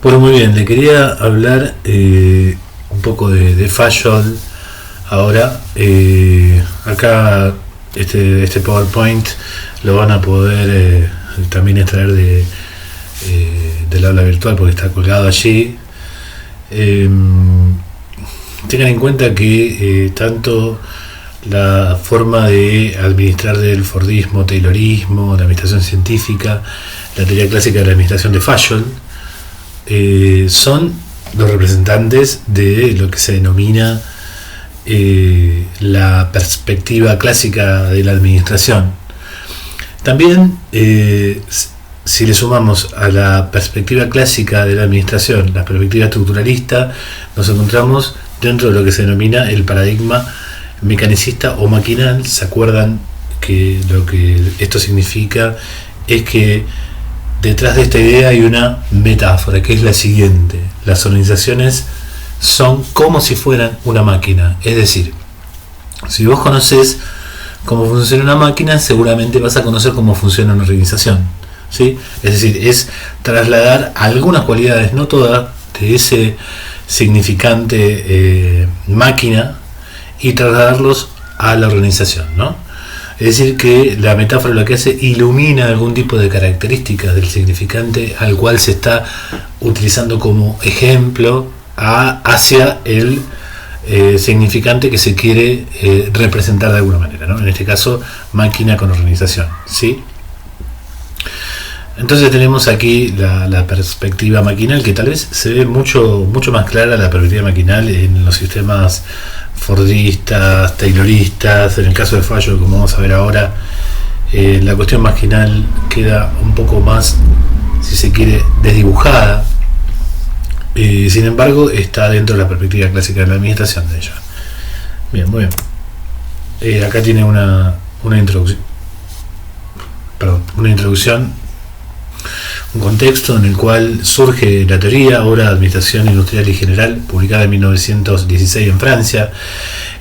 Bueno, muy bien, le quería hablar un poco de Fayol ahora. Acá este PowerPoint lo van a poder también extraer del aula virtual porque está colgado allí. Tengan en cuenta que tanto la forma de administrar del Fordismo, Taylorismo, la administración científica, la teoría clásica de la administración de Fayol, son los representantes de lo que se denomina la perspectiva clásica de la administración. También, si le sumamos a la perspectiva clásica de la administración la perspectiva estructuralista, nos encontramos dentro de lo que se denomina el paradigma mecanicista o maquinal. ¿Se acuerdan que lo que esto significa es que detrás de esta idea hay una metáfora, que es la siguiente: las organizaciones son como si fueran una máquina. Es decir, si vos conoces cómo funciona una máquina, seguramente vas a conocer cómo funciona una organización, ¿sí? Es decir, es trasladar algunas cualidades, no todas, de ese significante máquina y trasladarlos a la organización, ¿no? Es decir, que la metáfora lo que hace ilumina algún tipo de características del significante al cual se está utilizando como ejemplo hacia el significante que se quiere representar de alguna manera, ¿no? En este caso, máquina con organización, ¿sí? Entonces tenemos aquí la perspectiva maquinal, que tal vez se ve mucho más clara la perspectiva maquinal en los sistemas fordistas, tayloristas. En el caso de Fayol, como vamos a ver ahora, la cuestión maquinal queda un poco más, si se quiere, desdibujada. Sin embargo, está dentro de la perspectiva clásica de la administración de ella. Bien, muy bien. Acá tiene una introducción, un contexto en el cual surge la teoría, obra de administración industrial y general, publicada en 1916 en Francia.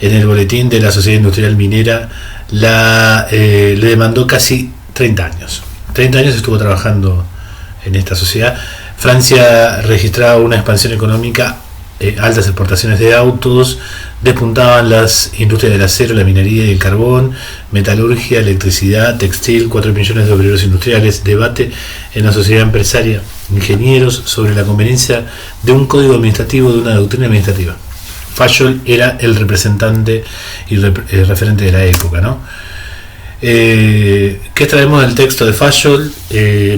En el boletín de la Sociedad Industrial Minera le demandó casi 30 años. 30 años estuvo trabajando en esta sociedad. Francia registraba una expansión económica, altas exportaciones de autos, despuntaban las industrias del acero, la minería y el carbón, metalurgia, electricidad, textil, 4 millones de obreros industriales, debate en la sociedad empresaria, ingenieros sobre la conveniencia de un código administrativo, de una doctrina administrativa. Fayol era el representante y referente de la época, ¿no? ¿Qué extraemos del texto de Fayol?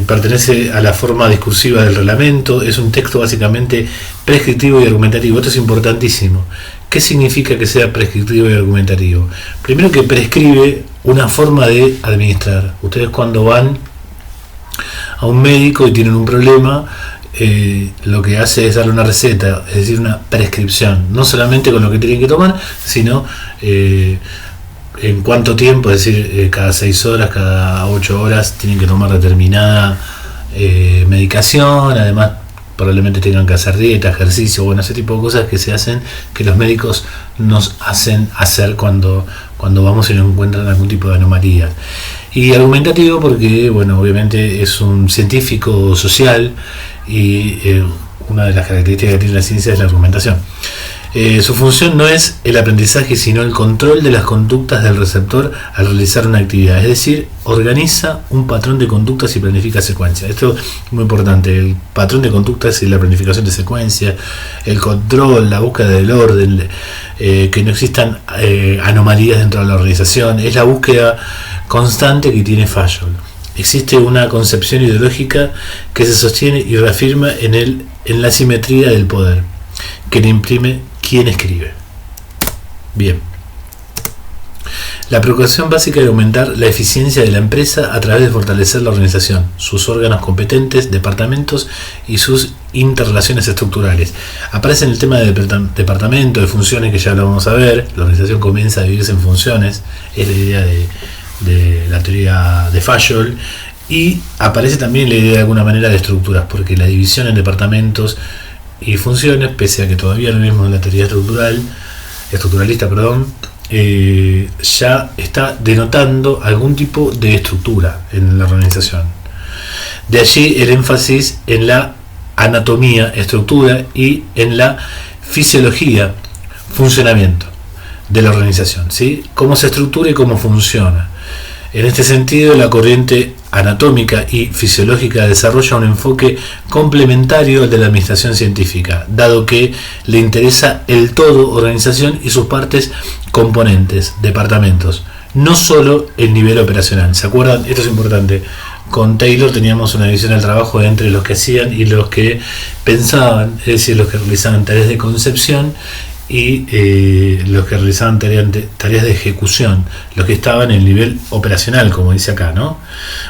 Pertenece a la forma discursiva del reglamento. Es un texto básicamente prescriptivo y argumentativo. Esto es importantísimo. ¿Qué significa que sea prescriptivo y argumentativo? Primero, que prescribe una forma de administrar. Ustedes, cuando van a un médico y tienen un problema, lo que hace es darle una receta, es decir, una prescripción, no solamente con lo que tienen que tomar, sino en cuánto tiempo, es decir, cada 6 horas, cada 8 horas tienen que tomar determinada medicación. Además, probablemente tengan que hacer dieta, ejercicio, bueno, ese tipo de cosas que se hacen, que los médicos nos hacen hacer cuando vamos y nos encuentran algún tipo de anomalía. Y argumentativo porque, bueno, obviamente es un científico social y una de las características que tiene la ciencia es la argumentación. Su función no es el aprendizaje, sino el control de las conductas del receptor al realizar una actividad. Es decir, organiza un patrón de conductas y planifica secuencias. Esto es muy importante: el patrón de conductas y la planificación de secuencias, el control, la búsqueda del orden, que no existan anomalías dentro de la organización. Es la búsqueda constante que tiene Fayol. Existe una concepción ideológica que se sostiene y reafirma en la simetría del poder, que le imprime quien escribe. Bien. La preocupación básica de aumentar la eficiencia de la empresa a través de fortalecer la organización, sus órganos competentes, departamentos y sus interrelaciones estructurales. Aparece en el tema de departamento, de funciones, que ya lo vamos a ver. La organización comienza a dividirse en funciones, es la idea de la teoría de Fayol. Y aparece también la idea de alguna manera de estructuras, porque la división en departamentos y funciones, pese a que todavía no vemos la teoría estructuralista, ya está denotando algún tipo de estructura en la organización. De allí el énfasis en la anatomía, estructura, y en la fisiología, funcionamiento de la organización, ¿sí? Cómo se estructura y cómo funciona. En este sentido, la corriente anatómica y fisiológica desarrolla un enfoque complementario al de la administración científica, dado que le interesa el todo, organización y sus partes componentes, departamentos, no solo el nivel operacional. ¿Se acuerdan? Esto es importante. Con Taylor teníamos una división del trabajo entre los que hacían y los que pensaban, es decir, los que realizaban tareas de concepción y los que realizaban tareas de ejecución, los que estaban en el nivel operacional, como dice acá, ¿no?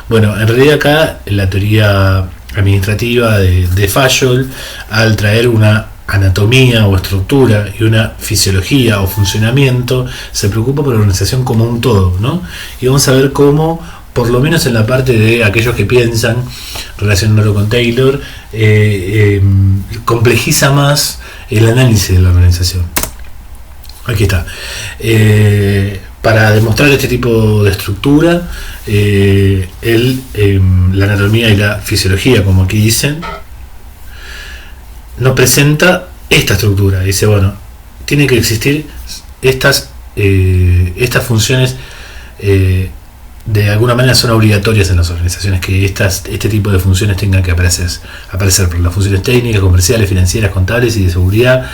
Bueno, en realidad acá la teoría administrativa de Fayol, al traer una anatomía o estructura y una fisiología o funcionamiento, se preocupa por la organización como un todo, ¿no? Y vamos a ver cómo, por lo menos en la parte de aquellos que piensan, relacionándolo con Taylor, complejiza más el análisis de la organización. Aquí está. Para demostrar este tipo de estructura, la anatomía y la fisiología, como aquí dicen, nos presenta esta estructura. Dice, bueno, tiene que existir estas funciones, de alguna manera son obligatorias en las organizaciones, que este tipo de funciones tengan que aparecer por las funciones técnicas, comerciales, financieras, contables y de seguridad.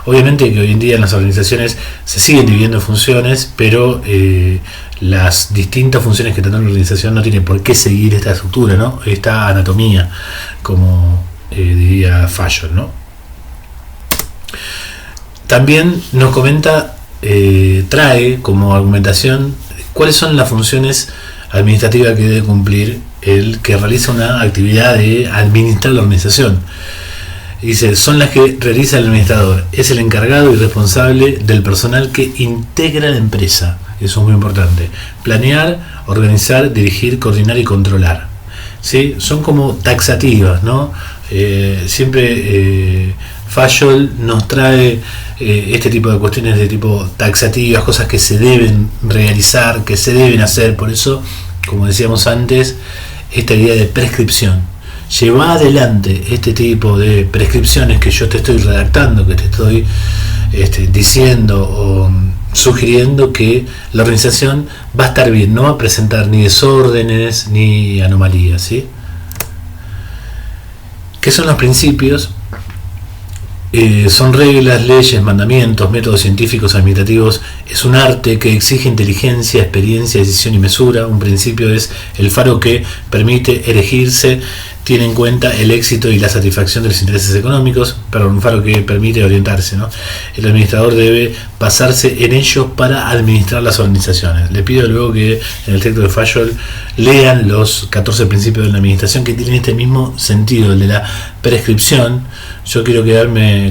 Obviamente que hoy en día en las organizaciones se siguen dividiendo funciones, pero las distintas funciones que tendrá una organización no tienen por qué seguir esta estructura, ¿no? Esta anatomía, como diría Fayol, ¿no? También nos comenta, trae como argumentación cuáles son las funciones administrativas que debe cumplir el que realiza una actividad de administrar la organización. Dice, son las que realiza el administrador. Es el encargado y responsable del personal que integra la empresa. Eso es muy importante. Planear, organizar, dirigir, coordinar y controlar. ¿Sí? Son como taxativas, ¿no? Siempre Fayol nos trae este tipo de cuestiones de tipo taxativas, cosas que se deben realizar, que se deben hacer. Por eso, como decíamos antes, esta idea de prescripción. Lleva adelante este tipo de prescripciones que yo te estoy redactando, que te estoy diciendo o sugiriendo que la organización va a estar bien, no va a presentar ni desórdenes ni anomalías, ¿sí? ¿Qué son los principios? Son reglas, leyes, mandamientos, métodos científicos, administrativos. Es un arte que exige inteligencia, experiencia, decisión y mesura. Un principio es el faro que permite erigirse, tiene en cuenta el éxito y la satisfacción de los intereses económicos, pero un faro que permite orientarse, ¿no? El administrador debe basarse en ellos para administrar las organizaciones. Le pido luego que en el texto de Fayol lean los 14 principios de la administración, que tienen este mismo sentido, el de la prescripción. Yo quiero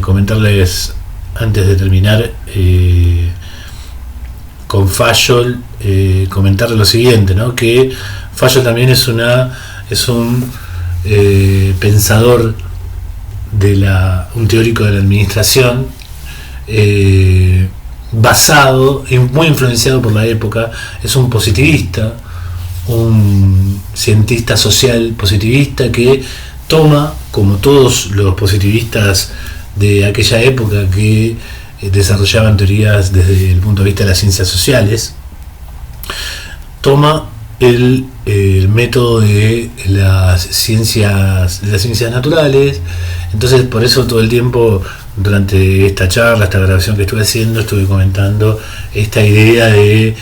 comentarles antes de terminar con Fayol, comentarles lo siguiente, ¿no? Que Fayol también es un pensador un teórico de la administración, basado y muy influenciado por la época. Es un positivista, un cientista social positivista que toma, como todos los positivistas de aquella época que desarrollaban teorías desde el punto de vista de las ciencias sociales, toma el método de las ciencias naturales. Entonces, por eso todo el tiempo durante esta charla, esta grabación que estuve haciendo, estuve comentando esta idea de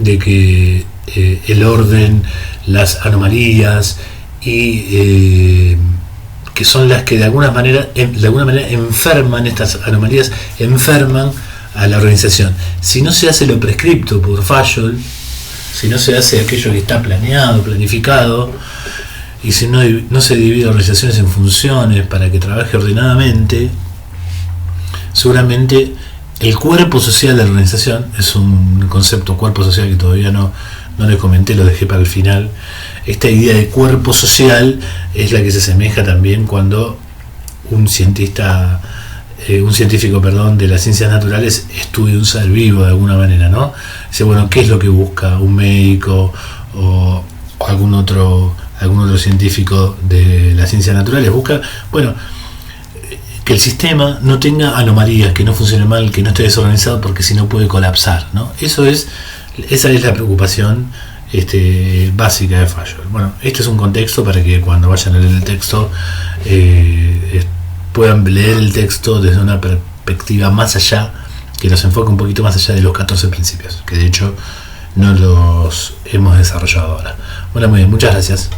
que el orden, las anomalías y que son las que de alguna manera enferman, estas anomalías enferman a la organización. Si no se hace lo prescripto por Fayol, si no se hace aquello que está planeado, planificado, y si no se divide organizaciones en funciones para que trabaje ordenadamente, seguramente el cuerpo social de la organización, es un concepto cuerpo social que todavía no les comenté, lo dejé para el final. Esta idea de cuerpo social es la que se asemeja también cuando un científico de las ciencias naturales estudia un ser vivo de alguna manera, ¿no? Dice, bueno, ¿qué es lo que busca un médico o algún otro algún otro científico de las ciencias naturales. Busca, bueno, que el sistema no tenga anomalías, que no funcione mal, que no esté desorganizado, porque si no puede colapsar, ¿no? Esa es la preocupación básica de Fayol. Bueno, este es un contexto para que cuando vayan a leer el texto puedan leer el texto desde una perspectiva más allá, que nos enfoque un poquito más allá de los 14 principios, que de hecho no los hemos desarrollado ahora. Bueno, muy bien, muchas gracias.